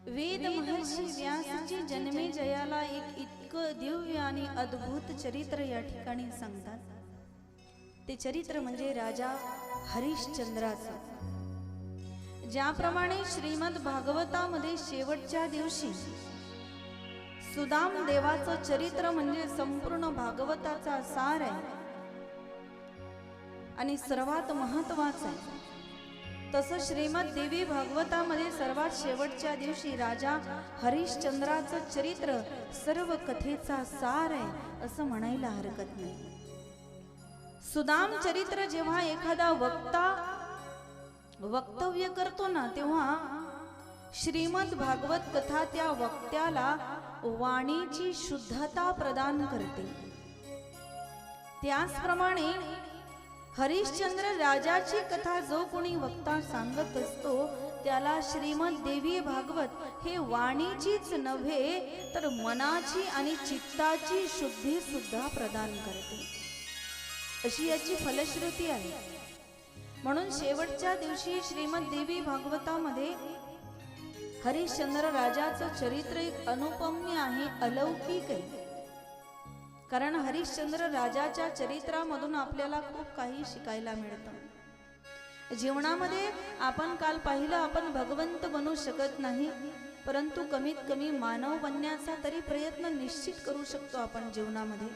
वेद महर्षी व्यासजी जन्मे जयाला एक इतकं दिव्य आणि अद्भुत चरित्र या ठिकाणी सांगतात। ते चरित्र म्हणजे राजा हरिश्चंद्राचं। ज्याप्रमाणे श्रीमद भागवतामध्ये शेवटच्या दिवशी सुदाम देवाचं चरित्र म्हणजे संपूर्ण भागवताचा सार आहे आणि सर्वात महत्त्वाचं आहे, तसं श्रीमद देवी भागवतामध्ये सर्वात शेवटच्या दिवशी राजा हरिश्चंद्राचं चरित्र सर्व कथेचा सार आहे असं म्हणायला हरकत नाही। सुदाम चरित्र जेव्हा एखादा वक्ता वक्तव्य करतो ना, तेव्हा श्रीमद भागवत कथा त्या वक्त्याला वाणीची शुद्धता प्रदान करते। त्याचप्रमाणे हरिश्चंद्र राजाची कथा जो कोणी वक्ता सांगत असतो त्याला श्रीमद देवी भागवत हे वाणीचीच नव्हे तर मनाची आणि चित्ताची शुद्धी सुद्धा प्रदान करते, अशी याची फलश्रुती आहे। म्हणून शेवटच्या दिवशी श्रीमद देवी भागवतामध्ये हरिश्चंद्र राजाचं चरित्र एक अनुपम्य आहे, अलौकिक आहे। कारण हरिश्चंद्र राजाच्या चरित्रामधून आपल्याला खूप काही शिकायला मिळतं। जीवनामध्ये आपण काल पाहिलं, आपण भगवंत बनू शकत नाही, परंतु कमीत कमी मानव बनण्याचा तरी प्रयत्न निश्चित करू शकतो आपण जीवनामध्ये।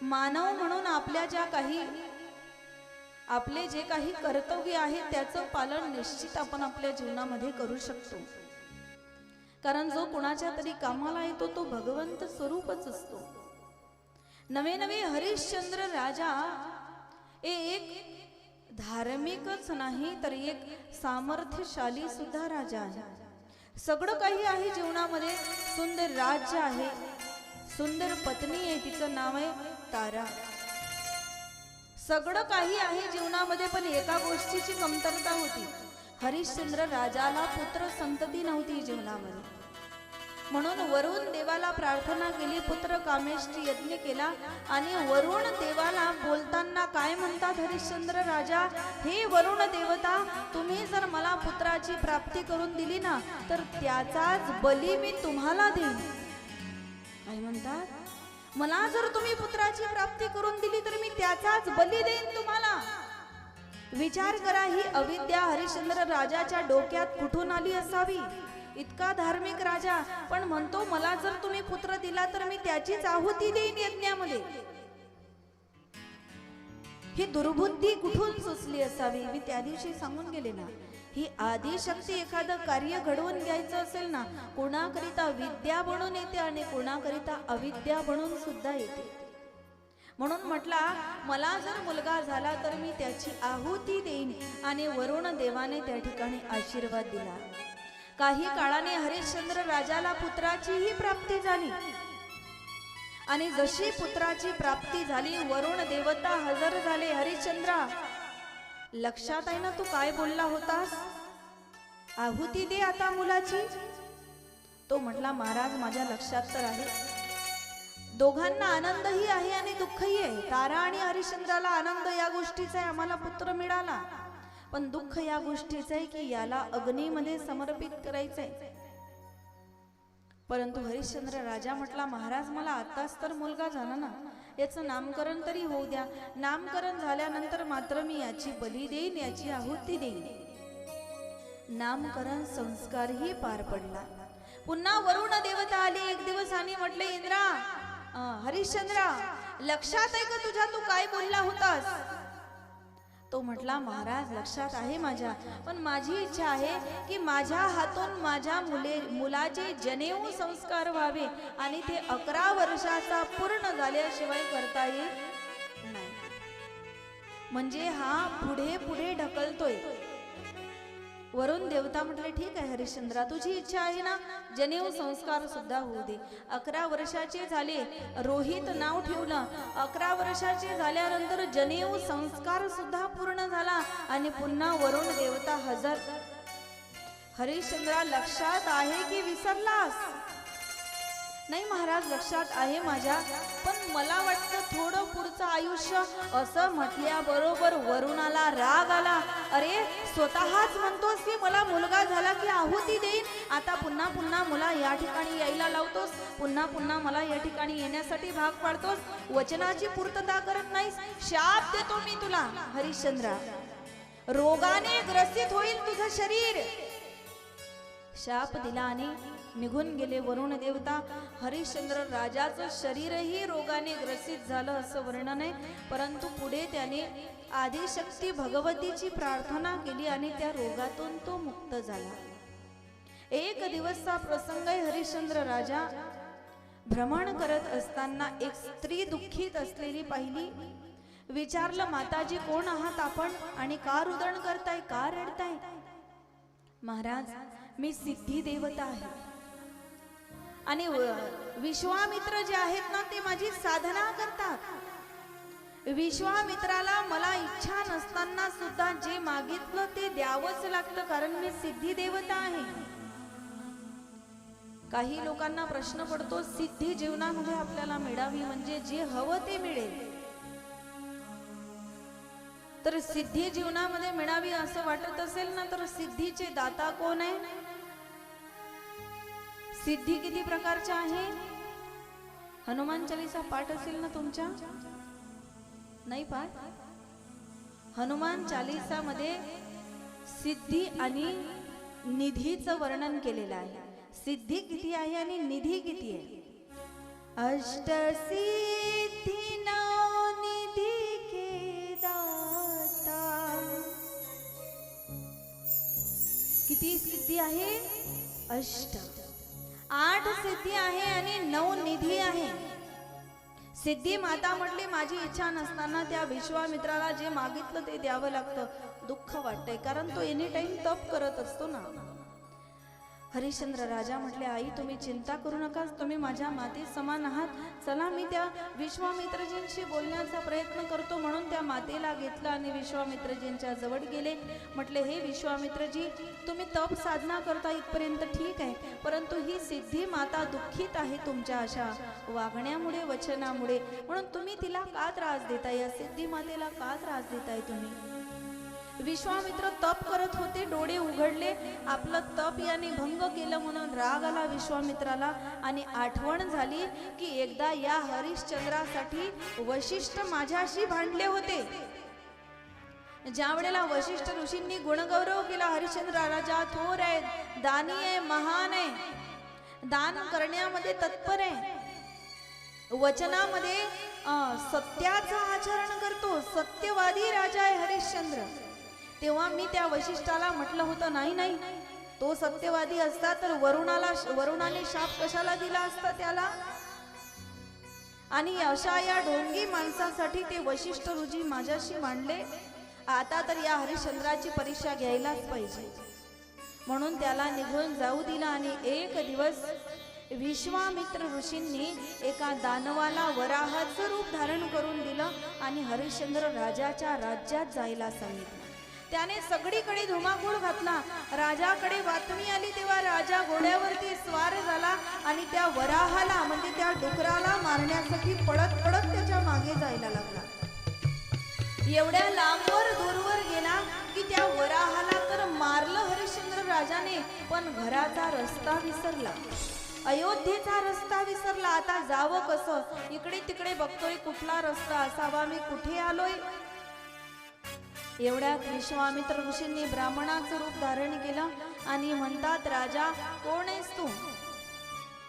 मानव म्हणून आपले जे काही कर्तव्य आहे त्याचं पालन निश्चित आपण आपल्या जीवनामध्ये करू शकतो। कारण जो कुणाच्या तरी कामाला येतो तो भगवंत स्वरूपच असतो। नवे नवे हरिश्चंद्र राजा एक धार्मिकच नाही तर एक सामर्थ्यशाली सुद्धा राजा आहे। सगळं काही आहे जीवनामध्ये, सुंदर राज्य आहे, सुंदर पत्नी आहे, तिचं नाव आहे तारा। सगळं काही आहे जीवनामध्ये, पण एका गोष्टीची कमतरता होती, हरिश्चंद्र राजाला पुत्र संतती नव्हती जीवनामध्ये। म्हणून वरुण देवाला प्रार्थना केली, पुत्र कामेष्टी यज्ञ केला आणि वरुण देवाला बोलताना काय म्हणतात हरिश्चंद्र राजा, हे वरुण देवता, तुम्ही जर मला पुत्राची प्राप्ती करून दिली ना तर त्याचाच बली मी तुम्हाला देईन। काय म्हणतात, मला जर तुम्ही पुत्राची प्राप्ती करून दिली तर मी त्याचाच बली देईन तुम्हाला। विचार करा, ही अविद्या हरिश्चंद्र राजाच्या डोक्यात कुठून आली असावी। इतका धार्मिक राजा पण म्हणतो मला जर तुम्ही पुत्र दिला तर मी त्याचीच आहुती देईन यज्ञामध्ये। ही दुर्बुद्धी कुठून सुचली असावी। मी त्या दिवशी सांगून गेले ना, ही आदिशक्ती एखादं कार्य घडवून घ्यायचं असेल ना, कोणाकरिता विद्या बनून येते आणि कोणाकरिता अविद्या बनून सुद्धा येते। म्हणून म्हटला, मला जर मुलगा झाला तर मी त्याची आहुती देईन आणि वरुण देवाने त्या ठिकाणी आशीर्वाद दिला। काही काळाने हरिश्चंद्र राजाला पुत्राचीही प्राप्ती झाली आणि जशी पुत्राची प्राप्ती झाली वरुण देवता हजर झाले। हरिश्चंद्रा, लक्षात आहे ना तू काय बोलला होतास, आहुती दे आता मुलाची। तो म्हटला, महाराज माझ्या लक्षात तर आहे। दोघांना आनंदही आहे आणि दुःखही आहे। तारा आणि हरिश्चंद्राला आनंद या गोष्टीचा आहे, आम्हाला पुत्र मिळाला, पण दुःख या गोष्टीचं आहे की याला अग्नीमध्ये समर्पित करायचंय। परंतु हरिश्चंद्र राजा म्हटला, महाराज मला आताच तर मुलगा झाला ना, याचं नामकरण तरी होऊ द्या। नामकरण झाल्यानंतर मात्र मी याची बली देईन, याची आहुती देईन। नामकरण संस्कारही पार पडला। पुन्हा वरुण देवता आली एक दिवस आणि म्हटले, इंद्रा, हरिश्चंद्रा, लक्षात आहे का तुझ्या, तू काय बोलला होतास। तो म्हटला, महाराज लक्षात आहे माझ्या, पण माझी इच्छा आहे की माझ्या हातून माझ्या मुलाचे जनेऊ संस्कार व्हावे आणि ते 11 वर्षाचा पूर्ण झाल्याशिवाय करता येईल नाही। म्हणजे हा पुढे पुढे ढकलतोय। वरुण देवता म्हटले, ठीक आहे हरिश्चंद्रा, तुझी इच्छा आहे ना, जनेऊ संस्कार सुद्धा होऊ दे। 11 वर्षाचे झाले, रोहित नाव ठेवलं। 11 वर्षाचे झाल्यानंतर जनेऊ संस्कार सुद्धा पूर्ण झाला आणि पुन्हा वरुण देवता हजर। हरिश्चंद्रा, लक्षात आहे की विसरलास। नाही महाराज, लक्षात आहे माझ्या, पण मला वाटतं थोडं पुढचं आयुष्य। असं म्हटल्याबरोबर वरुणाला राग आला, अरे स्वतःच म्हणतोस की मला मुलगा झाला की आहुती देईन आता पुन्हा पुन्हा मला या ठिकाणी यायला लावतोस, पुन्हा पुन्हा मला या ठिकाणी येण्यासाठी भाग पाडतोस, वचनाची पूर्तता करत नाहीस, शाप देतो मी तुला हरिश्चंद्रा, रोगाने ग्रसित होईल तुझं शरीर. शाप दिला आणि निघून गेले वरुण देवता. हरिश्चंद्र राजाचं शरीरही रोगाने ग्रसित झालं असं वर्णन आहे, परंतु पुढे त्याने आदिशक्ती भगवतीची प्रार्थना केली आणि त्या रोगातून तो मुक्त झाला. एक दिवसचा प्रसंग आहे. हरिश्चंद्र राजा भ्रमण करत असताना एक स्त्री दुःखीत असलेली पाहिली. विचारलं, माताजी कोण आहात आपण आणि का रुदन करताय, का रडताय? महाराज, मी सिद्धी देवता आहे आणि विश्वामित्र जे आहेत ना ते माझी साधना करतात. विश्वामित्राला मला इच्छा नसताना सुद्धा जे मागितलं ते द्यावंच लागतं, कारण मी सिद्धी देवता आहे. काही लोकांना प्रश्न पडतो, सिद्धी जीवनामध्ये आपल्याला मिळावी म्हणजे जे हवं ते मिळेल. तर सिद्धी जीवनामध्ये मिळावी असं वाटत असेल ना, तर सिद्धीचे दाता कोण आहे? सिद्धी किती प्रकारच्या आहे? हनुमान चालीसा पाठ असेल ना तुमच्या? नाही पाठ? हनुमान चालीसा मध्ये सिद्धी आणि निधीचं वर्णन केलेलं आहे. सिद्धी किती आहे आणि निधी किती आहे? अष्टसिद्धी नौ निधी के दाता. किती सिद्धी आहे? अष्ट. 8 सिद्धी आहे आणि 9 निधी आहे. सिद्धी माता म्हटली, माझी इच्छा नसताना त्या विश्वामित्राला जे मागितलं ते द्यावं लागतं. दुःख वाटतंय, कारण तो एनी टाइम तप करत असतो ना. हरिश्चंद्र राजा म्हटले, आई तुम्ही चिंता करू नका, तुम्ही माझ्या माते समान आहात. चला मी त्या विश्वामित्रजींशी बोलण्याचा प्रयत्न करतो. म्हणून त्या मातेला घेतलं आणि विश्वामित्रजींच्या जवळ गेले. म्हटले, हे विश्वामित्रजी, तुम्ही तप साधना करता इथपर्यंत ठीक आहे, परंतु ही सिद्धी माता दुःखित आहे तुमच्या अशा वागण्यामुळे, वचनामुळे. म्हणून तुम्ही तिला का त्रास देताय? या सिद्धी मातेला का त्रास देताय तुम्ही? विश्वामित्र तप करत होते, डोळे उघडले, आपलं तप याने भंग केलं म्हणून राग आला विश्वामित्राला. आणि आठवण झाली की एकदा या हरिश्चंद्रासाठी वशिष्ठ माझ्याशी भांडले होते. ज्या वेळेला वशिष्ठ ऋषींनी गुणगौरव केला, हरिश्चंद्र राजा थोर आहे, दानी आहे, महान आहे, दान करण्यामध्ये तत्पर आहे, वचनामध्ये सत्याचं आचरण करतो, सत्यवादी राजा आहे हरिश्चंद्र. तेव्हा मी त्या वशिष्ठाला म्हटलं होतं, नाही नाही, तो सत्यवादी असता तर वरुणाने शाप कशाला दिला असता त्याला? आणि अशा या ढोंगी माणसासाठी ते वशिष्ठ ऋषी माझ्याशी मांडले. आता तर या हरिश्चंद्राची परीक्षा घ्यायलाच पाहिजे. म्हणून त्याला निघून जाऊ दिला. आणि एक दिवस विश्वामित्र ऋषींनी एका दानवाला वराहाचं रूप धारण करून दिलं आणि हरिश्चंद्र राजाच्या राज्यात जायला सांगितलं. त्याने सगळीकडे धुमाकूळ घातला. राजाकडे बातमी आली तेव्हा राजा घोड्यावरती स्वार झाला आणि त्या वराहाला म्हणजे त्या डुकराला मारण्यासाठी पळत पळत त्याच्या मागे जायला लागला. एवढ्या लांबवर दूरवर गेला की त्या वराहाला तर मारलं हरिश्चंद्र राजाने, पण घराचा रस्ता विसरला, अयोध्येचा रस्ता विसरला. आता जावं कसं? इकडे तिकडे बघतोय, कुठला रस्ता असावा, मी कुठे आलोय? एवढ्यात विश्वामित्र ऋषींनी ब्राह्मणाचं रूप धारण केलं आणि म्हणतात, राजा कोण आहेस तू?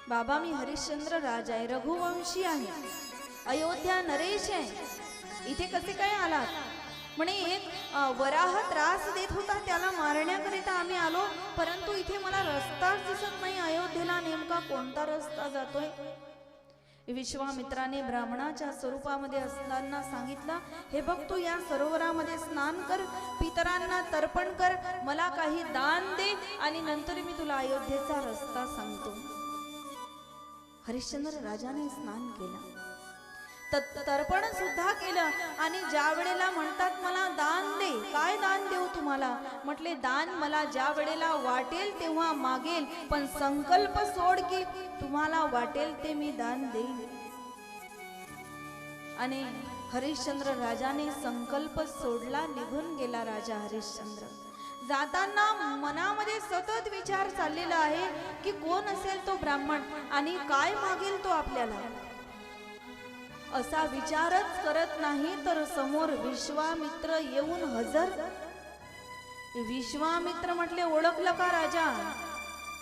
बाबा मी हरिश्चंद्र राजा आहे, रघुवंशी आहे, अयोध्या नरेश आहे, इथे कसे काय आलात? म्हणे एक वराह त्रास देत होता, त्याला मारण्याकरिता आम्ही आलो, परंतु इथे मला रस्ताच दिसत नाही, अयोध्येला नेमका कोणता रस्ता जातोय? विश्वामित्राने ब्राह्मणाच्या स्वरूपामध्ये असताना सांगितलं, हे बघ तू या सरोवरामध्ये स्नान कर, पितरांना तर्पण कर, मला काही दान दे आणि नंतर मी तुला अयोध्येचा रस्ता सांगतो. हरिश्चंद्र राजाने स्नान केलं, तर्पण सुद्धा केलं आणि ज्या वेळेला म्हणतात मला दान दे, काय दान देऊ तुम्हाला? म्हटले दान मला ज्या वेळेला वाटेल तेव्हा मागेल, पण संकल्प सोड की तुम्हाला वाटेल ते मी दान देईन. आणि हरिश्चंद्र राजाने संकल्प सोडला, निघून गेला राजा हरिश्चंद्र. जाताना मनामध्ये सतत विचार चाललेला आहे की कोण असेल तो ब्राह्मण आणि काय मागेल तो आपल्याला. असा विचारच करत नाही तर समोर विश्वामित्र येऊन हजर. विश्वामित्र म्हटले, ओळखलं का राजा?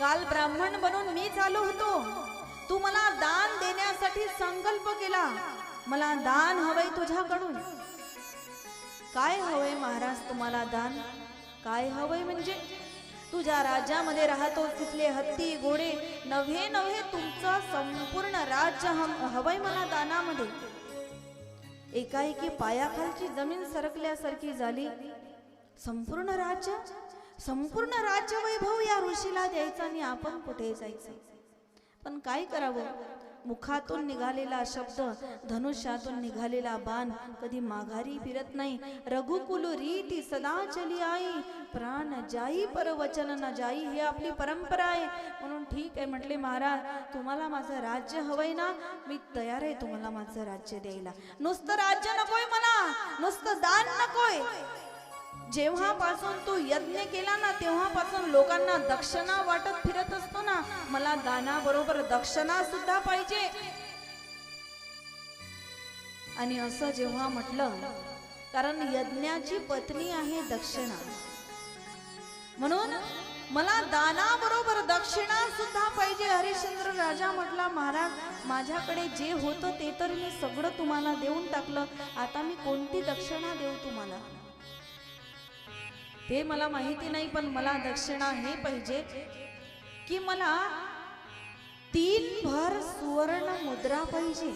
काल ब्राह्मण बनून मी चालू होतो, तू मला दान देण्यासाठी संकल्प केला, मला दान हवंय तुझ्याकडून. काय हवंय महाराज तुम्हाला दान? काय हवंय म्हणजे तुझ्या राज्यामध्ये राहतो तिथले हत्ती घोडे नव्हे नव्हे तुमचं संपूर्ण राज्य हवंय मला दानामध्ये. एकाएकी पायाखालची जमीन सरकल्यासारखी झाली. संपूर्ण राज्य वैभव या ऋषीला द्यायचा आणि आपण कुठे जायचं? पण काय करावं? मुखातून निघालेला शब्द, धनुष्यातून निघालेला बाण कधी माघारी फिरत नाही. रघुकुल रीती सदा चली आई, प्राण जाई पर वचन न जाई, हे आपली परंपरा आहे. म्हणून ठीक आहे म्हटले, महाराज तुम्हाला माझं राज्य हवंय ना, मी तयार आहे तुम्हाला माझं राज्य द्यायला. नुसतं राज्य नकोय मला, नुसतं दान नकोय. जेव्हापासून तू यज्ञ केला ना तेव्हापासून लोकांना दक्षिणा वाटत फिरत असतो ना, मला दानाबरोबर दक्षिणा सुद्धा पाहिजे. आणि असं जेव्हा म्हटलं, कारण यज्ञाची पत्नी आहे दक्षिणा, म्हणून मला दानाबरोबर दक्षिणा सुद्धा पाहिजे. हरिश्चंद्र राजा म्हटला, महाराज माझ्याकडे जे होतं ते तर मी सगळं तुम्हाला देऊन टाकलं, आता मी कोणती दक्षिणा देऊ तुम्हाला ते मला माहिती नाही. पण मला दक्षिणा हे पाहिजे की मला 3 भर सुवर्ण मुद्रा पाहिजे.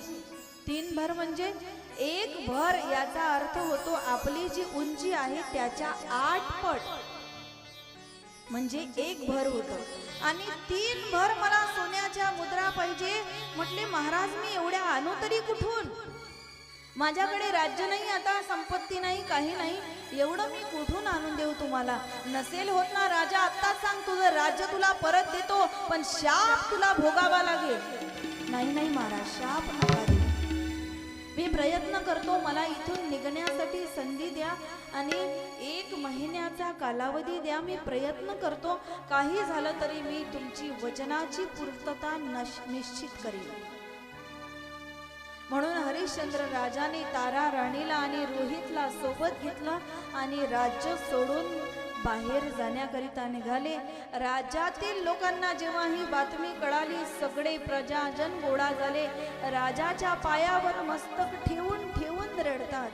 3 भर म्हणजे 1 भर, याचा अर्थ होतो आपली जी उंची आहे त्याच्या 8 पट, म्हणजे 1 भर होतं. आणि 3 भर मला सोन्याच्या मुद्रा पाहिजे. म्हटले, महाराज मी एवढ्या आणू तरी कुठून? माझ्याकडे राज्य नाही, आता संपत्ती नाही, काही नाही, एवढं मी कुठून आणून देऊ तुम्हाला? नसेल होत ना राजा, आत्ताच सांग, तुझं राज्य तुला परत देतो, पण शाप तुला भोगावा लागेल. नाही नाही महाराज, शाप नका देऊ, मी प्रयत्न करतो, मला इथून निघण्यासाठी संधी द्या आणि 1 महिन्याचा कालावधी द्या, मी प्रयत्न करतो, काही झालं तरी मी तुमची वचनाची पूर्तता निश्चित करेन. म्हणून हरिश्चंद्र राजाने तारा राणीला आणि रोहितला सोबत घेतलं आणि राज्य सोडून बाहेर जाण्याकरिता निघाले. राज्यातील लोकांना जेव्हा ही बातमी कळाली, सगळे प्रजाजन गोळा झाले. राजाच्या पायावर मस्तक ठेवून ठेवून रडतात.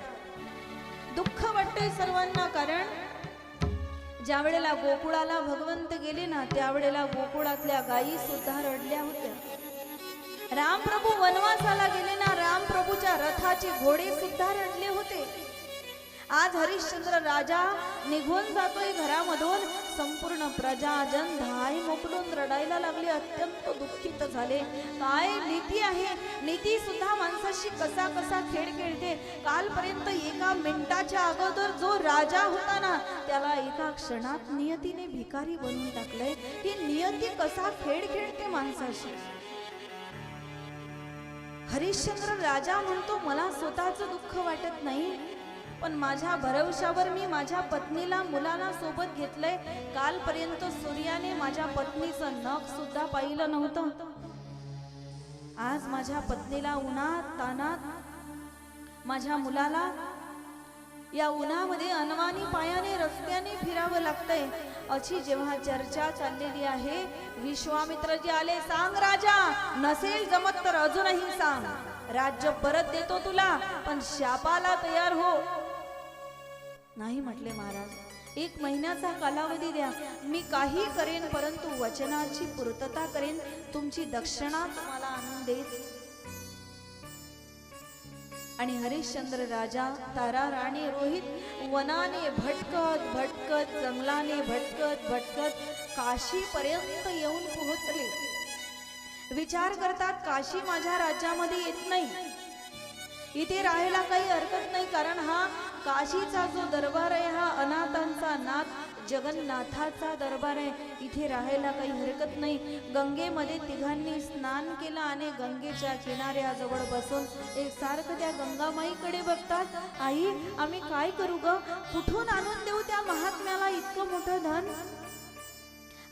दुःख वाटते सर्वांना, कारण ज्या वेळेला गोकुळाला भगवंत गेले ना त्यावेळेला गोकुळातल्या गायी सुद्धा रडल्या होत्या. रामप्रभू वनवासाला गेले ना, रामप्रभूच्या रथाचे घोडे सुद्धा रडले होते. आज हरिश्चंद्र राजा निघून जातोय घरामधून, संपूर्ण प्रजाजन धाय मोकलून रडायला लागले, अत्यंत दुःखित झाले. काय नीती आहे, नीती सुद्धा माणसाशी कसा कसा खेळ खेळते. कालपर्यंत 1 मिनिटाच्या अगोदर जो राजा होता ना त्याला एका क्षणात नियतीने भिकारी बनवून टाकलंय. ही नियती कसा खेळ खेळते माणसाशी. हरिश्चंद्र राजा म्हणतो, मला स्वतःचं दुःख वाटत नाही, पण माझ्या भरवशावर मी माझ्या पत्नीला मुलाला सोबत घेतलंय. कालपर्यंत सूर्याने माझ्या पत्नीचं नख सुद्धा पाहिलं नव्हतं. आज माझ्या पत्नीला उन्हात तानात, माझ्या मुलाला या उन्हामध्ये अनवाणी पायाने रस्त्याने फिरावं लागतंय. अशी जेव्हा चर्चा चाललेली आहे, विश्वामित्रजी आले. सांग राजा, नसेल जमत तर अजूनही सांग, राज्य परत देतो तुला, पण शापाला तयार हो. नाही म्हटले, महाराज 1 महिन्याचा कालावधी द्या, मी काही करेन, परंतु वचनाची पूर्तता करेन, तुमची दक्षिणा तुम्हाला आणून देईन. आणि हरिश्चंद्र राजा, तारा राणी, रोहित वनाने भटकत भटकत, जंगलाने भटकत भटकत काशी पर्यंत येऊन पोहोचले. विचार करतात, काशी माझ्या राज्यामध्ये येत नाही, इथे राहायला काही हरकत नाही, कारण हा काशीचा जो दरबार आहे हा अनाथांचा नाथ, जगन्नाथाचा दरबार आहे, इथे राहायला काही हरकत नाही. गंगेमध्ये तिघांनी स्नान केलं आणि गंगेच्या किनाऱ्याजवळ बसून एक सारखं त्या गंगामाईकडे बघतात. आई, आम्ही काय करू ग? कुठून आणून देऊ त्या महात्म्याला इतकं मोठं धन?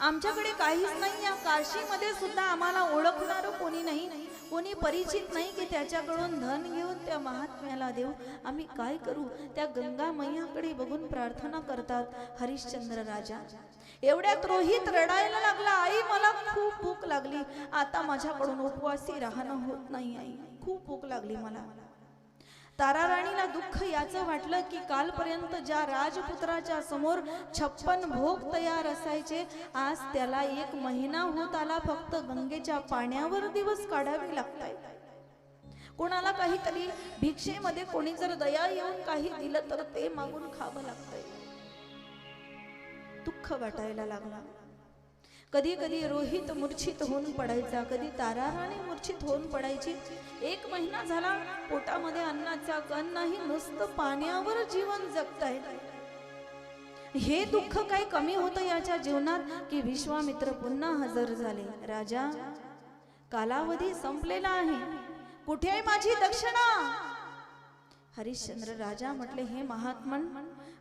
आमच्याकडे काहीच नाही. या काशीमध्ये सुद्धा आम्हाला ओळखणारं कोणी नाही, कोणी परिचित नाही की त्याच्याकडून धन घेऊन त्या महात्म्याला देऊ. आम्ही काय करू? त्या गंगा मैयाकडे बघून प्रार्थना करतात हरिश्चंद्र राजा. एवढ्यात रोहित रडायला लागला. आई, मला खूप भूक लागली, आता माझ्याकडून उपवासी राहणं होत नाही. आई, खूप भूक लागली मला. तारा राणीला दुःख याचं वाटलं की कालपर्यंत ज्या राजपुत्राच्या समोर 56 भोग तयार असायचे, आज त्याला 1 महिना होत आला फक्त गंगेच्या पाण्यावर दिवस काढावे लागतायत. कोणाला काहीतरी भिक्षेमध्ये कोणी जर दया येऊन काही दिलं तर ते मागून खावं लागतंय. दुःख वाटायला लागला. कधी कधी रोहित मूर्छित होऊन पडायचा, कधी तारा राणी मूर्छित होऊन पडायची. 1 महिना झाला, पोटामध्ये अन्नाचा कण नाही, नुसतं पाण्यावर जीवन जगताय. हे दुःख काही कमी होतं याच्या जीवनात की विश्वामित्र पुन्हा हजर झाले. राजा, कालावधी संपलेला आहे, कुठे आहे माझी दक्षिणा? हरिश्चंद्र राजा म्हटले, हे महात्मन,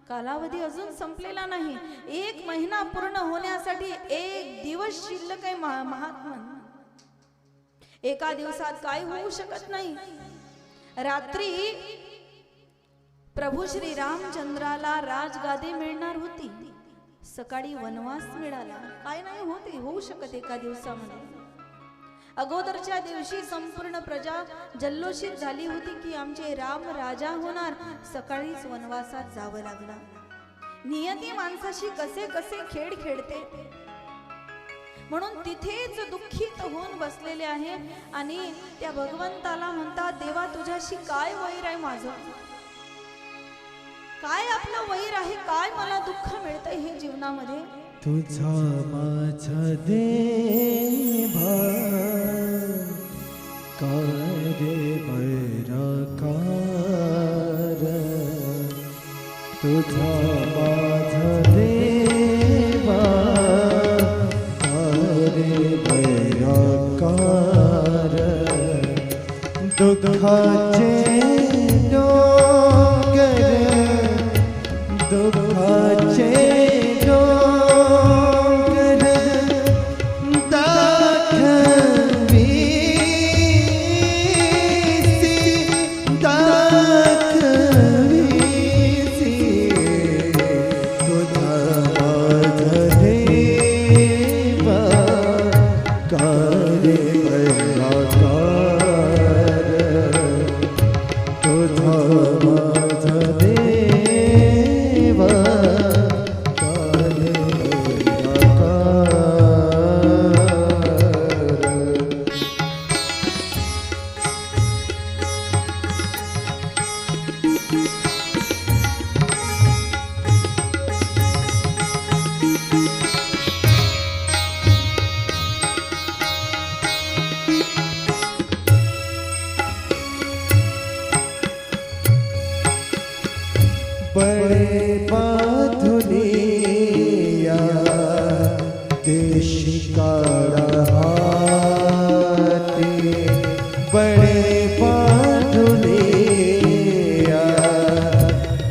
कालावधी अजून संपलेला नाही. 1 महिना पूर्ण होण्यासाठी 1 दिवस शिल्लक आहे महात्मन. एका दिवसात काय होऊ शकत नाही. रात्री प्रभू श्री रामचंद्राला राजगादी मिळणार होती, सकाळी वनवास मिळाला. काय नाही होती होऊ शकत एका दिवसामध्ये. अगोदरच्या दिवशी संपूर्ण प्रजा जल्लोषित झाली होती की आमचे राम राजा होणार. सकाळीच वनवासात जावं लागलं. नियती माणसाशी कसे कसे खेळ खेळते, म्हणून तिथेच दुःखित होऊन बसलेले आहे आणि त्या भगवंताला म्हणतात, देवा, तुझ्याशी काय वैर आहे माझं? काय आपलं वैर आहे? काय मला दुःख मिळतंय हे जीवनामध्ये? तुझा माझा देवा कार्य वैराकार, तुझा माझा देवा कार्य वैराकार, दुःखाचे डोंगर, दुःखाचे बड़े बाधुनिया देश का रहाते, बड़े बाधुनिया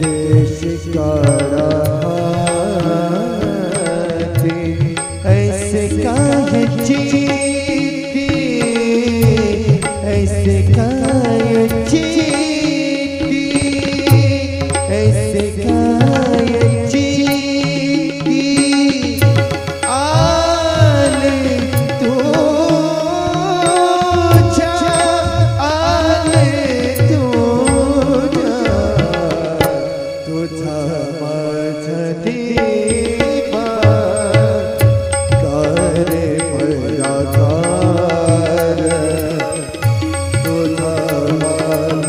देश का रहाते, ऐसे काहे चीती, ऐसे काहे चीती, ऐसे काहे चीती, आले तुझा, आले तुझा, तुझा माझा देवा कार्य वैराकार, तुझा माझा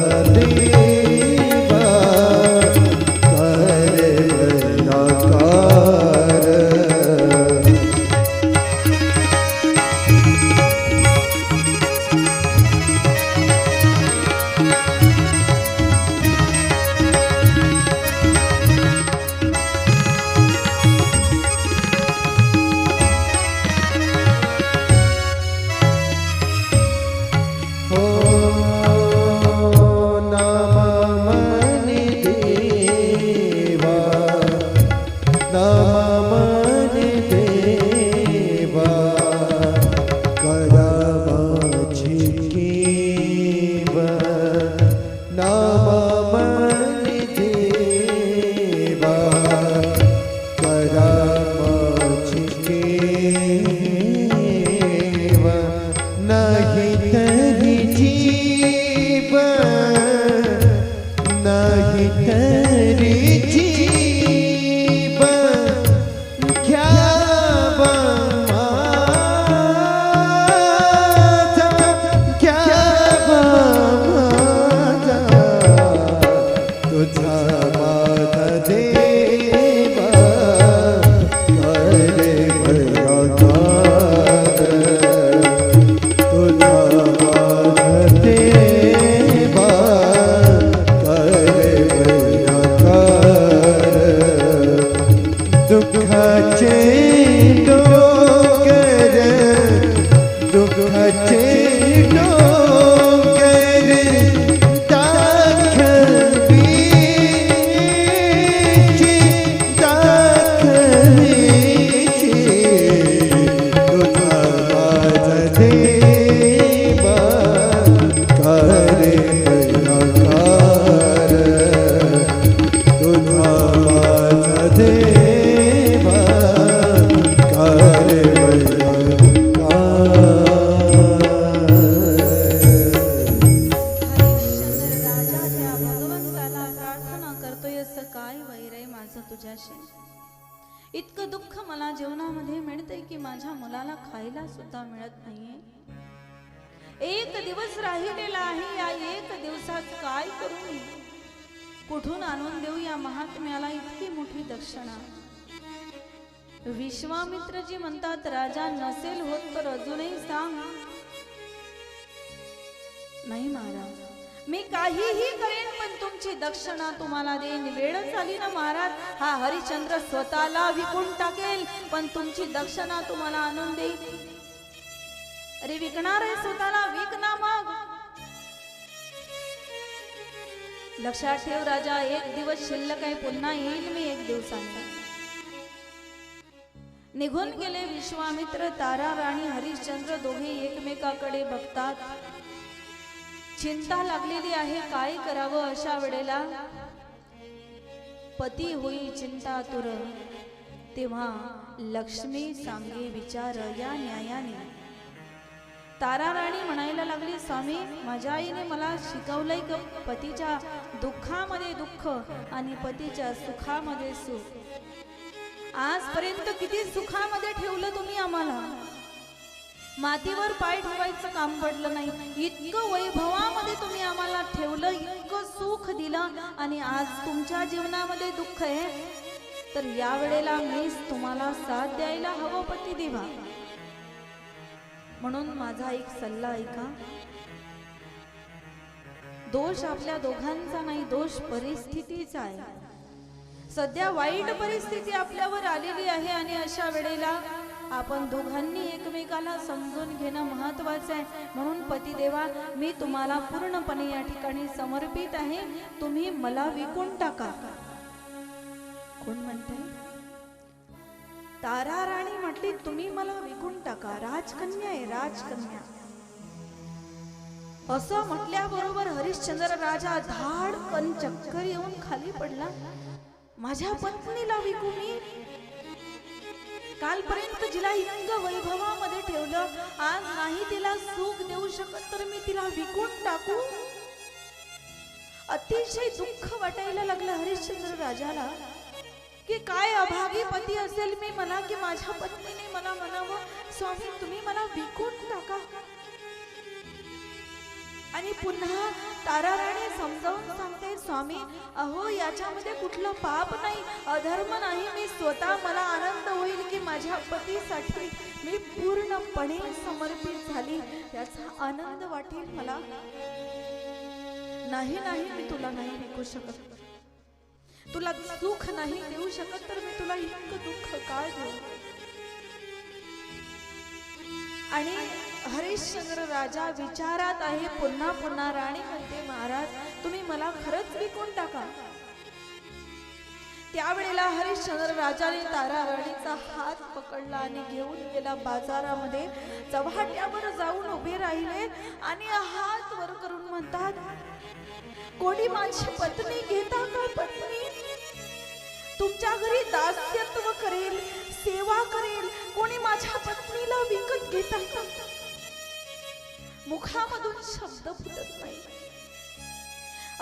सुद्धा मिळत नाहीये. एक दिवस राहिलेला आहे. या एक दिवसात काय करू मी? कुठून आणून देऊ या महात्म्याला इतकी मोठी दक्षिणा? विश्वामित्रजी म्हणतात, राजा नसेल होत तर अजूनही सांग. नाही महाराज, मी काहीही करेन पण तुमची दक्षिणा तुम्हाला देईन. वेळच आली ना महाराज, हा हरिश्चंद्र स्वतःला विकून टाकेल पण तुमची दक्षिणा तुम्हाला आणून देईल. अरे विकणार आहे स्वतःला, विक ना मग. लक्षात ठेव राजा, एक दिवस शिल्लक आहे, पुन्हा येईल मी एक दिवसांनी. निघून गेले विश्वामित्र. तारा राणी हरिश्चंद्र दोघे एकमेकाकडे बघतात. चिंता लागलेली आहे, काय करावं अशा वेळेला. पती होई चिंतातुर, तेव्हा लक्ष्मी सांगे विचार या न्यायाने. तारा राणी म्हणायला लागली, स्वामी माझ्या आईने मला शिकवलंय की पतीच्या दुःखामध्ये दुःख आणि पतीच्या सुखामध्ये सुख. आजपर्यंत किती सुखामध्ये ठेवलं तुम्ही आम्हाला, मातीवर पाय ठेवायचं काम पडलं नाही. इतकं वैभवामध्ये तुम्ही आम्हाला ठेवलं, इतकं सुख दिलं आणि आज तुमच्या जीवनामध्ये दुःख आहे. तर या वेळेला मीच तुम्हाला साथ द्यायला हवं पती देवा. म्हणून माझा एक सल्ला ऐका. दोष आपल्या दोघांचा नाही, दोष परिस्थितीचा आहे. सध्या वाईट परिस्थिती आपल्यावर आलेली आहे आणि अशा वेळेला आपण दोघांनी एकमेकाला समजून घेणं महत्वाचं आहे. म्हणून पतिदेवा, मी तुम्हाला पूर्णपणे या ठिकाणी समर्पित आहे. तुम्ही मला विकून टाका. कोण म्हणताय? तारा राणी म्हटली, तुम्ही मला विकून टाका. राजकन्या आहे, राजकन्या. असं म्हटल्याबरोबर हरिश्चंद्र राजा धाडकन चक्कर येऊन खाली पडला. माझ्या पत्नीला विकू मी? कालपर्यंत जिला इतकं वैभवामध्ये ठेवलं, आज नाही तिला सुख देऊ शकत तर मी तिला विकून टाकू? अतिशय दुःख वाटायला लागलं हरिश्चंद्र राजाला की काय अभागी पती असेल मी मला की माझ्या पत्नीने मला म्हणावं, स्वामी तुम्ही मला विकून टाका. आणि पुन्हा तारा राणी समजावून सांगते, स्वामी अहो याच्यामध्ये कुठलं पाप नाही, अधर्म नाही. मी स्वतः मला आनंद होईल की माझ्या पतीसाठी मी पूर्णपणे समर्पित झाली, याचा आनंद वाटेल मला. नाही नाही, मी तुला नाही विकू शकत, तुला सुख नाही देऊ शकत, तर मी तुला इतकं दुःख काय देऊ? आणि हरिश्चंद्र राजा विचारात आहे. पुन्हा पुन्हा राणी म्हणते, महाराज तुम्ही मला खरंच विकून टाका. त्यावेळेला हरिश्चंद्र राजाने तारा राणीचा हात पकडला आणि घेऊन गेला बाजारामध्ये. चव्हाट्यावर जाऊन उभे राहिले आणि हात वर करून म्हणतात, कोणी माझी पत्नी घेता का? पत्नी तुमच्या घरी दास्यत्व करेल, सेवा करेल, कोणी माझ्या पत्नीला विकत घेता का? मुखामधून शब्द फुटत नाही.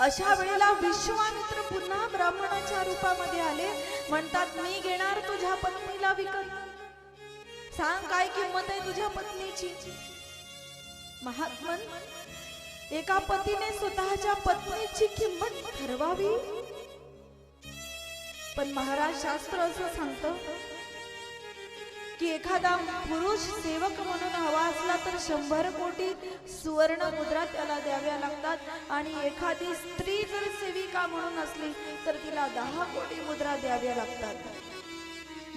अशा वेळेला विश्वामित्र पुन्हा ब्राह्मणाच्या रूपामध्ये आले. म्हणतात, मी घेणार तुझ्या पत्नीला विकत. सांग काय किंमत आहे तुझ्या पत्नीची? महात्मन, एका पतीने स्वतःच्या पत्नीची किंमत ठरवावी. पण महाराज शास्त्र असं सांगतं की एखादा पुरुष सेवक म्हणून हवा असला तर 100 कोटी सुवर्ण मुद्रा त्याला द्याव्या लागतात आणि एखादी स्त्री जर सेविका म्हणून असली तर तिला 10 कोटी मुद्रा द्याव्या लागतात.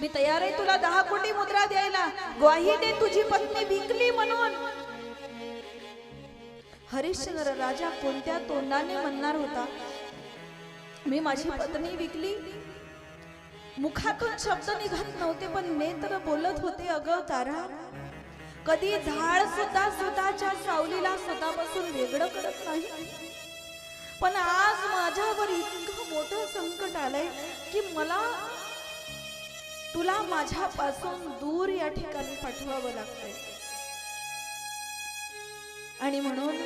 मी तयार आहे तुला 10 कोटी मुद्रा द्यायला, ग्वाही दे तुझी पत्नी विकली म्हणून. हरिश्चंद्र राजा कोणत्या तोंडाने म्हणणार होता मी माझी पत्नी विकली? मुखातून शब्द निघत नव्हते पण नेत्र बोलत होते. अगं तारा, कधी झाड सुद्धा स्वतःच्या सावलीला स्वतःपासून वेगळं करत नाही, पण आज माझ्यावर इतकं मोठं संकट आलंय की मला तुला माझ्यापासून दूर या ठिकाणी पाठवावं लागतंय. आणि म्हणून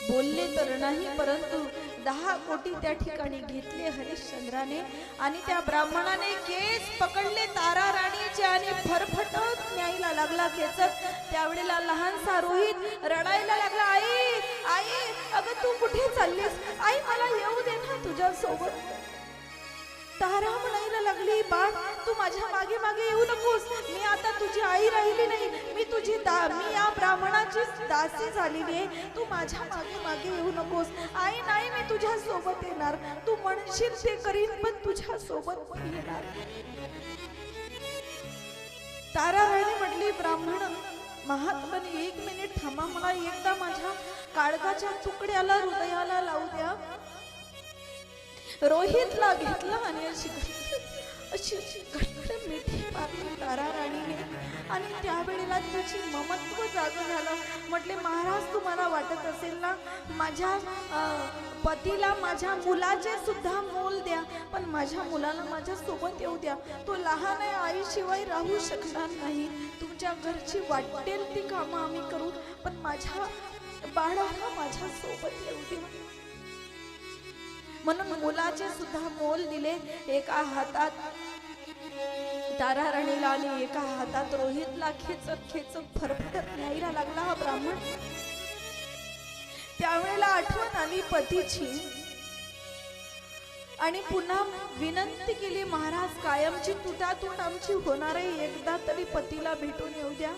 बोलले तर नाही, परंतु 10 कोटी त्या ठिकाणी घेतले हरिश्चंद्राने आणि त्या ब्राह्मणाने केस पकडले तारा राणीचे आणि फरफटत न्यायला लागला खेचत. त्यावेळेला लहानसा रोहित रडायला लागला, आई आई अगं तू कुठे चाललीस? आई मला येऊ दे ना तुझ्या सोबत. तारा म्हणायला लागली, बाळ तू माझ्या मागे मागे येऊ नकोस, मी आता तुझी आई राहिली नाही, मी मी या ब्राह्मणाची दासी झालेली आहे, तू माझ्या मागे मागे येऊ नकोस. आई नाही मी तुझ्या सोबत येणार, तू म्हणशील ते करीन पण तुझ्या सोबत येणार. तारा राणी म्हटली, ब्राह्मण महात्माने 1 मिनिट थांबा, मला एकदा माझ्या काळगाच्या तुकड्याला हृदयाला लावू द्या. रोहितला घेतला आणि अशी घट्ट मिठी मारली तारा राणीने आणि त्यावेळेला त्याची ममत्व जागं झालं. म्हटले, महाराज तुम्हाला वाटत असेल ना माझ्या पतीला माझ्या मुलाचे सुद्धा मोल द्या, पण माझ्या मुलाला माझ्या सोबत येऊ द्या. तो लहान आहे, आईशिवाय राहू शकणार नाही. तुमच्या घरची वाटेल ती कामं आम्ही करू, पण माझ्या बाळाला माझ्या सोबत येऊ द्या. म्हणून मुलाचे सुद्धा मोल दिले. एका हातात तारा राणीला आणि एका हातात रोहितला खेचत खेचत फरफटत न्यायला लागला हा ब्राह्मण. त्यावेळेला आठवण आली पतीची आणि पुन्हा विनंती केली, महाराज कायमची तुटातूट आमची होणार आहे, एकदा तरी पतीला भेटून येऊ द्या.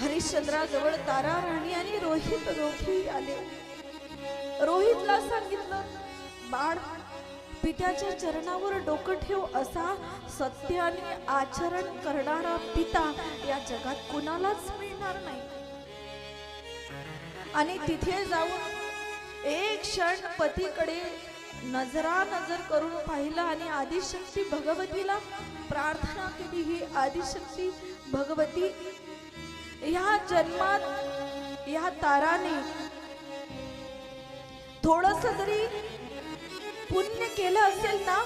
हरिश्चंद्राजवळ तारा राणी आणि रोहित दोघेही आले. रोहितला सांगितलं, बाळ पित्याच्या चरणावर डोकं ठेव, असा सत्य आणि आचरण करणारा पिता या जगात कुणालाच मिळणार नाही. आणि तिथे जाऊन एक क्षण पतीकडे नजरानजर करून पाहिलं आणि आदिशक्ती भगवतीला प्रार्थना केली, ही आदिशक्ती भगवती ह्या जन्मात या ताराने थोडस जरी पुण्य केलं असेल ना,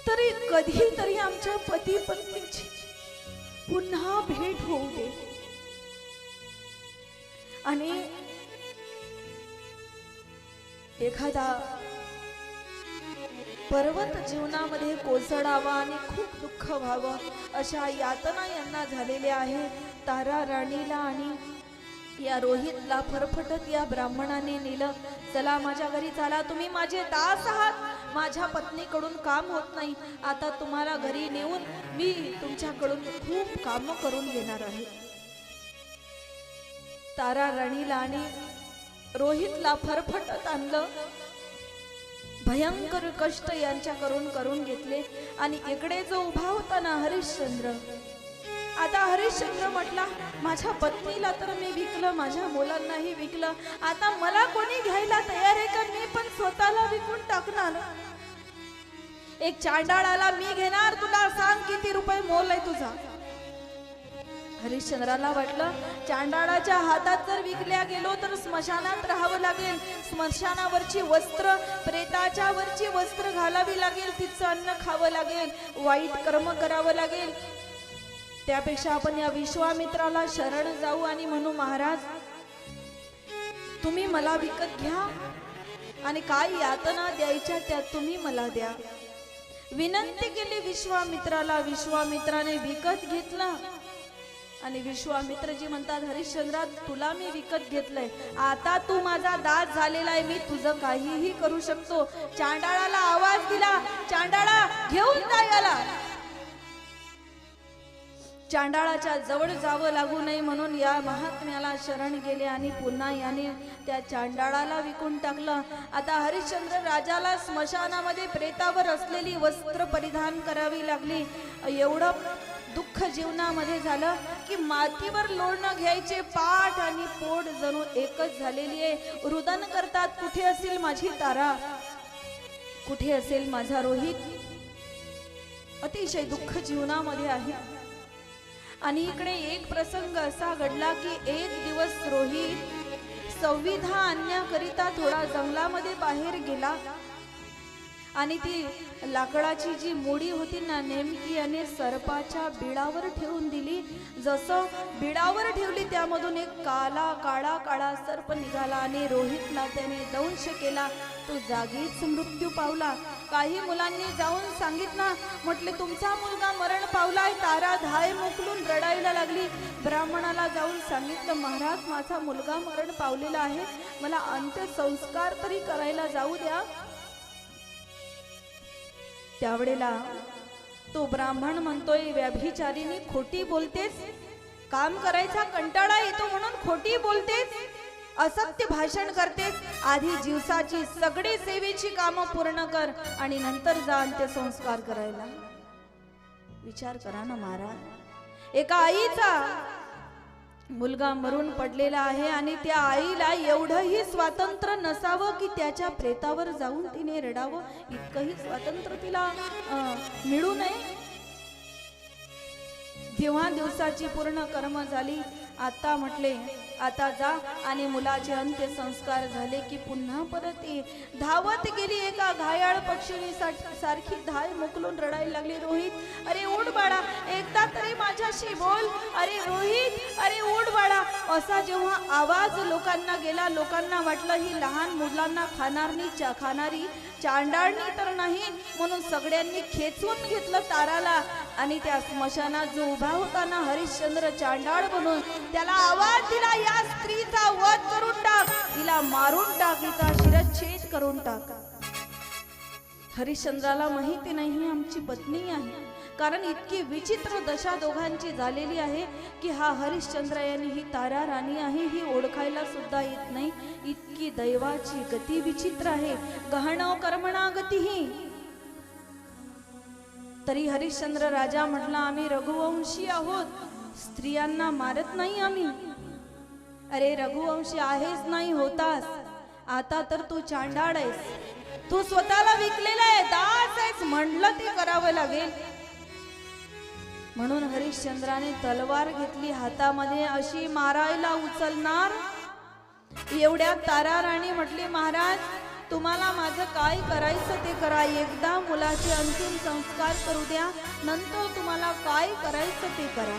तरी कधीतरी आमच्या पती पत्नीची पुन्हा भेट होऊ दे. आणि एखादा पर्वत जीवनामध्ये कोसळावा आणि खूप दुःख व्हावं अशा यातना यांना झालेल्या आहे. तारा राणीला आणि या रोहितला फरफटत या ब्राह्मणाने नेलं. चला माझ्या घरी चला, तुम्ही माझे दास आहात, माझ्या पत्नीकडून काम होत नाही, आता तुम्हाला घरी नेऊन मी तुमच्याकडून खूप काम करून घेणार आहे. तारा राणीला आणि रोहितला फरफटत आणलं. भयंकर कष्ट यांच्याकडून करून घेतले आणि इकडे जो उभा होता ना हरिश्चंद्र, आता हरिश्चंद्र म्हटला, माझ्या पत्नीला तर मी विकलं, माझ्या मुलांनाही विकलं, आता मला कोणी घ्यायला तयार आहे का? मी पण स्वतःला विकून टाकणार. एक चांडाळाला मी घेणार, तुला सांग किती रुपये मोल आहे तुझा? हरिश्चंद्राला वाटलं, चांडाळाच्या हातात जर विकल्या गेलो तर स्मशानात राहावं लागेल, स्मशानावरची वस्त्र, प्रेताच्या वरची वस्त्र घालावी लागेल, तिचं अन्न खावं लागेल, वाईट कर्म करावं लागेल. त्यापेक्षा आपण या विश्वामित्राला शरण जाऊ आणि म्हणू, महाराज तुम्ही मला विकत घ्या आणि काय यातना द्यायच्या त्या तुम्ही मला द्या. विनंती केली विश्वामित्राला. विश्वामित्राने विकत घेतला आणि विश्वामित्रजी म्हणतात, हरिश्चंद्रा तुला मी विकत घेतलंय, आता तू माझा दास झालेला आहे, मी तुझं काहीही करू शकतो. चांडाळाला आवाज दिला, चांडाळा घेऊन जा याला. चांडाळाच्या जवळ जावं लागू नये म्हणून या महात्म्याला शरण गेले आणि पुन्हा याने त्या चांडाळाला विकून टाकलं. आता हरिश्चंद्र राजाला स्मशानामध्ये प्रेतावर असलेली वस्त्र परिधान करावी लागली. एवढं दुःख जीवनामध्ये झालं की मातीवर लोळणं घ्यायचे, पाठ आणि पोट जणू एकच झालेली आहे. रुदन करतात, कुठे असेल माझी तारा, कुठे असेल माझा रोहित. अतिशय दुःख जीवनामध्ये आहे. आणि इकडे एक प्रसंग असा घडला की एक दिवस रोहित संविधा आणण्याकरिता थोडा जंगलामध्ये बाहेर गेला आणि ती लाकडाची जी मोडी होती ना नेमकी याने सर्पाच्या बिळावर ठेवून दिली. जसं बिळावर ठेवली त्यामधून एक काळा काळा सर्प निघाला आणि रोहितला त्याने दंश केला. तो जागीच मृत्यू पावला. काही मुलांनी जाऊन सांगितलं, म्हटले तुमचा मुलगा मरण पावलाय. तारा धाय मोकलून रडायला लागली. ब्राह्मणाला जाऊन सांगितलं, महाराज माझा मुलगा मरण पावलेला आहे, मला अंत्यसंस्कार तरी करायला जाऊ द्या. त्यावेळेला तो ब्राह्मण म्हणतोय, व्यभिचारिणी खोटी बोलतेस, काम करायचा कंटाळा येतो म्हणून खोटी बोलतेस, असत्य भाषण करतेस. आधी जीवसाची सगळी सेवेची कामं पूर्ण कर आणि नंतर जा अंत्यसंस्कार करायला. विचार करा ना महाराज, एका आईचा मुलगा मरून पडलेला आहे आणि त्या आईला एवढंही स्वातंत्र्य नसावं की त्याच्या प्रेतावर जाऊन तिने रडावं, इतकंही स्वातंत्र्य तिला मिळू नये. तेव्हा दिवसाची पूर्ण कर्म झाली. आता म्हटले आता जा आणि मुलाचे अंत्यसंस्कार झाले की पुन्हा परत ये. धावत गेली. एका घायाळ पक्षिणी सारखी धाय मोकलून रडायला लागली, रोहित अरे उठ बाळा, एकदा तरी माझ्याशी बोल, अरे रोहित अरे उठ बाळा. असा जेव्हा आवाज लोकांना गेला, लोकांना वाटलं ही लहान मुलांना खाणारी चांडाळणी तर नाही, म्हणून सगळ्यांनी खेचून घेतलं ताराला आणि त्या स्मशानात जो उभा होता ना हरिश्चंद्र चांडाळ बनून, त्याला आवाज दिला, या स्त्रीचा वध करून टाक, तिला मारून टाक, तिचा शिरच्छेद करून टाक. हरिश्चंद्राला माहिती नाही आमची पत्नी आहे, कारण इतकी विचित्र दशा दोघांची झालेली आहे की हा हरिश्चंद्र यांनी ही तारा राणी आहे ही ओळखायला सुद्धा येत नाही. इतकी दैवाची गती विचित्र आहे. गहन कर्मणा गतीही. तरी हरिश्चंद्र राजा म्हटला, आम्ही रघुवंशी आहोत, स्त्रियांना मारत नाही आम्ही. अरे रघुवंशी आहेस नाही होतास, आता तर तू चांडाळ आहेस, तू स्वतःला विकलेला आहे, दास आहेस, म्हणलं ते करावं लागेल. म्हणून हरिश्चंद्राने तलवार घेतली हातामध्ये, अशी मारायला उचलणार. एवढ्या तारा राणी म्हटली, महाराज तुम्हाला माझं काय करायचं ते करा, एकदा मुलाचे अंतिम संस्कार करू द्या, नंतर तुम्हाला काय करायचं ते करा.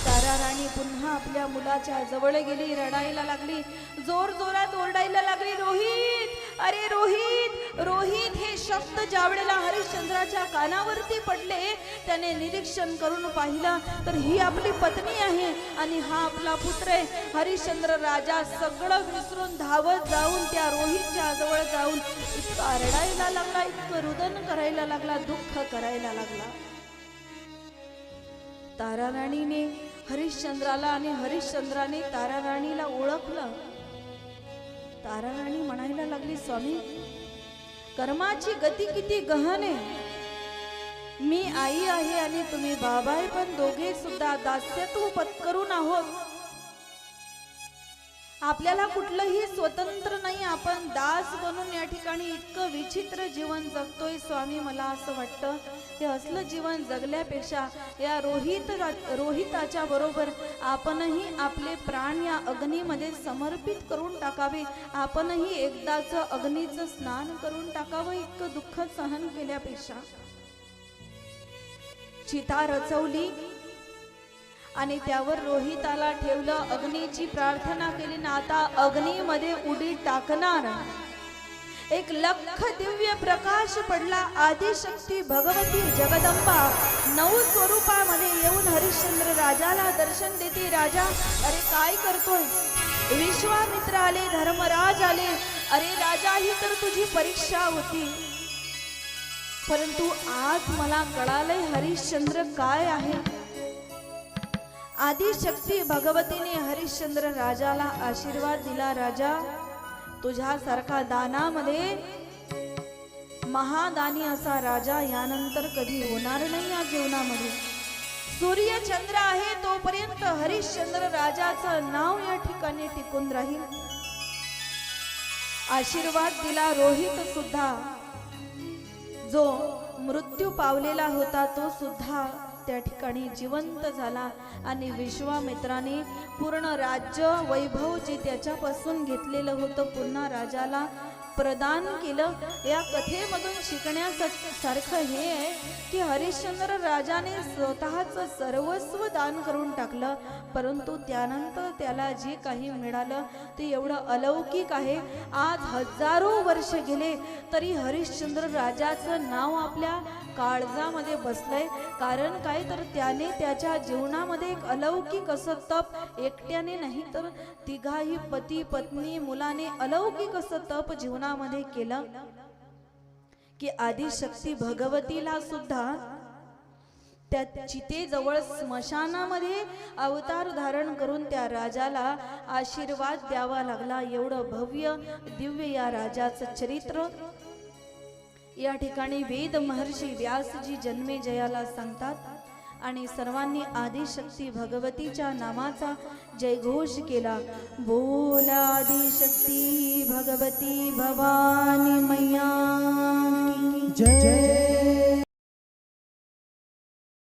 तारा राणी पुन्हा आपल्या मुलाच्या जवळ गेली, रडायला लागली, जोर जोरात ओरडायला लागली, रोहित अरे रोहित रोहित. हे शब्द ज्यावेळेला हरिश्चंद्राच्या कानावरती पडले, त्याने निरीक्षण करून पाहिलं तर ही आपली पत्नी आहे आणि हा आपला पुत्र आहे. हरिश्चंद्र राजा सगळं विसरून धावत जाऊन त्या रोहितच्या जवळ जाऊन इतका रडायला लागला, इतकं रुदन करायला लागला, दुःख करायला लागला. तारा राणीने हरिश्चंद्राला आणि हरिश्चंद्राने तारा राणीला ओळखलं. तारा राणी म्हणायला लागली, स्वामी कर्माची गती किती गहन आहे. मी आई आहे आणि तुम्ही बाबा आहे, पण दोघे सुद्धा दास्यत्व पत्करून आहोत. आपल्याला कुठलंही स्वतंत्र नाही, आपण दास बनून या ठिकाणी इतकं विचित्र जीवन जगतोय. स्वामी मला असं वाटतं हे असलं जीवन जगल्यापेक्षा या रोहिताच्या बरोबर आपणही आपले प्राण या अग्नीमध्ये समर्पित करून टाकावे, आपणही एकदाचं अग्नीचं स्नान करून टाकावं, इतकं दुःख सहन केल्यापेक्षा. चिता रचवली आणि त्यावर रोहिताला ठेवलं, अग्नीची प्रार्थना केली ना, आता अग्नीमध्ये उडी टाकणार. एक लख दिव्य प्रकाश पडला. आदिशक्ती भगवती जगदंबा 9 स्वरूपामध्ये येऊन हरिश्चंद्र राजाला दर्शन देते. राजा अरे काय करतोय? विश्वामित्र आले, धर्मराज आले. अरे राजा ही तर तुझी परीक्षा होती, परंतु आज मला कळालंय हरिश्चंद्र काय आहे. आदिशक्ती भगवतीने हरिश्चंद्र राजाला आशीर्वाद दिला, राजा तुझ्यासारखा दानामध्ये महादानी असा राजा यानंतर कधी होणार नाही या जीवनामध्ये. सूर्य चंद्र आहे तोपर्यंत हरिश्चंद्र राजाचं नाव या ठिकाणी टिकून राहील. आशीर्वाद दिला. रोहित सुद्धा जो मृत्यू पावलेला होता तो सुद्धा त्या ठिकाणी जिवंत झाला आणि विश्वामित्राने पूर्ण राज्य वैभव जे त्याच्यापासून घेतलेलं होतं पुन्हा राजाला प्रदान केलं. या कथेमधून शिकण्यासारखं हे आहे की हरिश्चंद्र राजाने स्वतःचं सर्वस्व दान करून टाकलं, परंतु त्यानंतर त्याला जे काही मिळालं ते एवढं अलौकिक आहे. आज हजारो वर्ष गेले तरी हरिश्चंद्र राजाचं नाव आपल्या काळजामध्ये बसलंय. कारण काय तर त्याने त्याच्या जीवनामध्ये एक अलौकिक असं तप, एकट्याने नाही तर तिघाही पती पत्नी मुलाने अलौकिक असं तप जीवनामध्ये केलं की आदिशक्ती भगवतीला सुद्धा त्या चितेजवळ स्मशानामध्ये अवतार धारण करून त्या राजाला आशीर्वाद द्यावा लागला. एवढं भव्य दिव्य या राजाचं चरित्र. या ठिकाणी वेद महर्षी व्यासजी जन्मेजयाला सांगतात आणि सर्वांनी आदिशक्ती भगवतीच्या नामाचा जयघोष केला. बोला आदिशक्ती भगवती भवानी मैया की जय